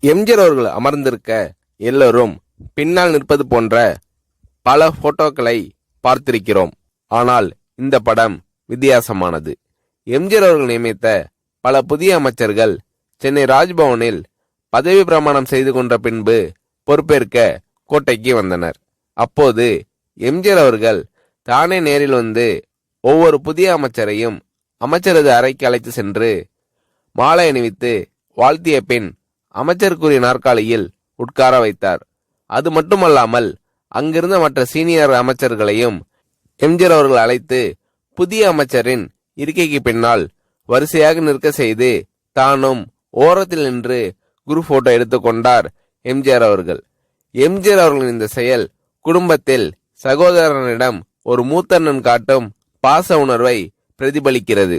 எம்ஜிஆர் அவர்கள் அமர்ந்திருக்க எல்லோரும் பின்னால் நிற்பது போன்ற பல போட்டோக்களை பார்த்திருக்கிறோம். ஆனால் இந்த படம் வித்தியாசமானது. எம்ஜிஆர் அவர்கள் நியமித்த பல புதிய அமைச்சர்கள் சென்னை ராஜ்பவனில் பதவி பிரமாணம் செய்து கொண்ட பின்பு பொறுப்பேற்க கோட்டைக்கு வந்தனர். அப்போது எம்ஜிஆர் அவர்கள் தானே நேரில் வந்து ஒவ்வொரு புதிய அமைச்சரையும் அமைச்சரது அறைக்கு அழைத்து சென்று மாலை அணிவித்து வாழ்த்திய பின் அமைச்சருக்குரிய நாற்காலியில் உட்கார வைத்தார். அது மட்டுமல்லாமல் அங்கிருந்த மற்ற சீனியர் அமைச்சர்களையும் எம்ஜிஆர் அவர்கள் அழைத்து புதிய அமைச்சரின் இருக்கைக்கு பின்னால் வரிசையாக நிற்க செய்து தானும் ஓரத்தில் நின்று குரூப் போட்டோ எடுத்துக்கொண்டார் எம்ஜிஆர் அவர்கள். எம்ஜிஆர் அவர்களின் இந்த செயல் குடும்பத்தில் சகோதரனிடம் ஒரு மூத்தண்ணன் காட்டும் பாச உணர்வை பிரதிபலிக்கிறது.